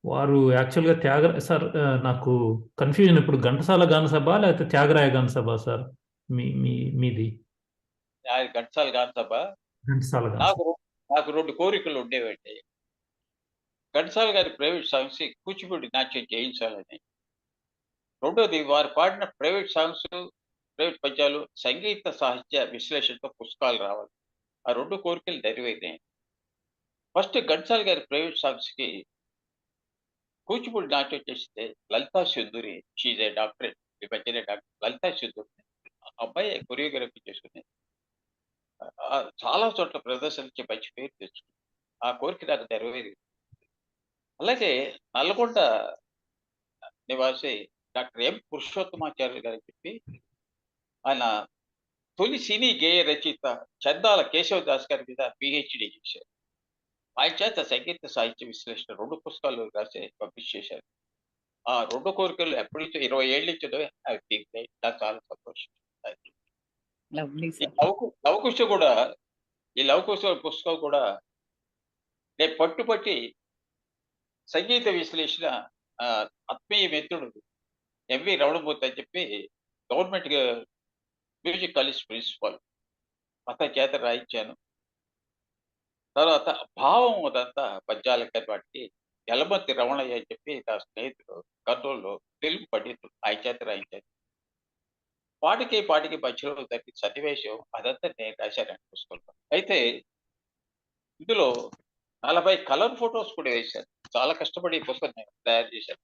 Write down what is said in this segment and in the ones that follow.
వారు యాక్చువల్‌గా సార్, నాకు కన్‌ఫ్యూజన్ ఇప్పుడు ఘంటసాల గాన సభ లేకపోతే త్యాగరాయ గాన సభ సార్? మీ మీ మీది? అది ఘంటసాల గాన సభ. ఘంటసాల గాన సభ. నాకు నాకు 2 కోరికలు ఉండేవండి. ఘంటసాల గారి ప్రైవేట్ సాంగ్స్ కూచిపూడి నాట్యం చేయించాలని. రెండోది వారు పాడిన ప్రైవేట్ సాంగ్స్, ప్రైవేట్ పద్యాలు సంగీత సాహిత్య విశ్లేషణతో పుస్తకాలు రావాలి. ఆ 2 కోరికలు నెరవేరినాయి. ఫస్ట్ ఘంటసాల గారి ప్రైవేట్ సాంగ్స్‌కి కూచిపూడి నాట్యం చేస్తే Lalitha Sindhuri, she is a doctorate. ఈ మధ్యనే లలితా సింధూరి. ఆ అమ్మాయే కొరియోగ్రఫీ చేసుకుంది. చాలా చోట్ల ప్రదర్శనకి మంచి పేరు తెచ్చుకుంది. ఆ కోరిక నాకు నెరవేరింది. అలాగే నల్గొండ నివాసి డాక్టర్ ఎం. పురుషోత్తమాచార్యులు గారని చెప్పి ఆయన తొలి సినీ గేయ రచయిత చందాల కేశవదాస్ గారి మీద పీహెచ్‌డీ చేశారు. ఆయన చేత సంగీత సాహిత్య విశ్లేషణ 2 పుస్తకాలు రాసి పబ్లిష్ చేశారు. ఆ 2 కోరికలు ఎప్పటినుంచో 20 ఏళ్ల నుంచో అవి తీరినాయి. నాకు చాలా సంతోషం. అది. లవ్లీ ఈ సార్. లవకుశ కూడా ఈ లవకుశ పుస్తకం కూడా నేను పట్టుబట్టి సంగీత విశ్లేషణ ఆత్మీయ మిత్రుడు ఎంవి రమణమూర్తి అని చెప్పి గవర్నమెంట్ మ్యూజిక్ కాలేజ్ ప్రిన్సిపాల్. అతని చేత రాయించాను. తర్వాత భావం అదంతా పద్యాలకి వాటికి యలమంతి రమణయ్య అని చెప్పి నా స్నేహితుడు కర్నూలులో తెలుగు పండితుడు. ఆయన చేత రాయించాను. పాటకి మధ్యలో జరిగిన సన్నివేశం అదంతా నేను రాశానండి పుస్తకంలో. అయితే ఇందులో 40 కలర్ ఫోటోస్ కూడా వేశాను. చాలా కష్టపడి ఈ పుస్తకం నేను తయారు చేశాను.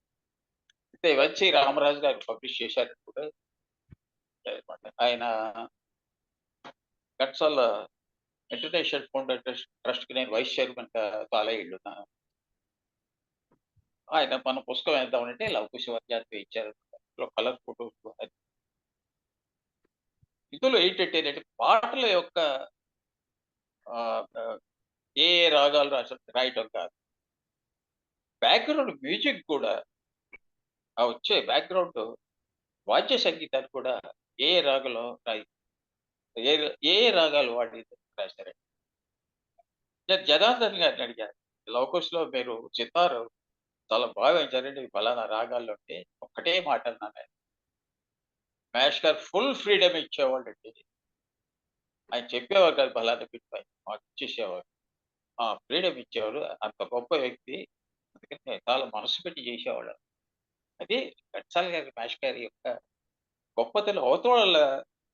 అయితే వంచి రామరాజు గారు పబ్లిష్ చేశారని కూడా అన్నమాట. ఆయన ఘంటసాల ఇంటర్నేషనల్ ఫౌండర్ ట్రస్ట్‌కి నేను వైస్ చైర్మన్‌గా చాలా ఏళ్లున్నాను. ఆయన మన పుస్తకం వేద్దామనంటే లవకుశ వాక్యాలతో ఇచ్చారు. అందులో కలర్ ఫోటోస్ ఇందులో ఏంటంటేనండి పాటల యొక్క ఆహ్, ఆహ్, ఏ రాగాలు రాయటం కాదు. బ్యాక్‌గ్రౌండ్ మ్యూజిక్ కూడా ఆ వచ్చే బ్యాక్‌గ్రౌండ్ వాద్య సంగీతాన్ని కూడా ఏ ఏ రాగంలో ఏ రాగాలు వాడి రాశారండి. నేను జనార్దన్ గారిని అడిగాను. లవకుశలో మీరు సితార్ చాలా బాగా వాయించారండి. పలానా రాగాల్లో అంటే ఒక్కటే మాట అన్నాను ఆయన. మహేష్ గారు ఫుల్ ఫ్రీడమ్ ఇచ్చేవాళ్ళండి. ఆయన చెప్పేవారు కాదు పలానా బిట్ పై మాకు ఇచ్చేసేవారు. ఆ! ఫ్రీడమ్ ఇచ్చేవారు. అంత గొప్ప వ్యక్తి. అందుకని చాలా మనసు పెట్టి చేసేవాళ్ళు. అది ఘంటసాల గారి మహేష్ గారి యొక్క గొప్పతనం అవతలోళ్ళ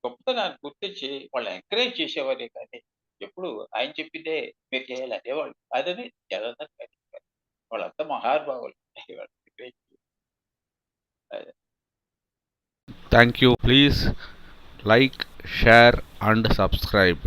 గొప్పతనాన్ని గుర్తించి వాళ్ళని ఎంకరేజ్ చేసేవారే కానీ, ఎప్పుడు ఆయన చెప్పిందే మీరు చేయాలి అనేవాళ్ళు కాదని జనార్దన్ గారు చెప్పారు. వాళ్ళంతా మహానుభావులు. వాళ్ళు ఎంకరేజ్ అది. Thank you. Please like, share, and subscribe.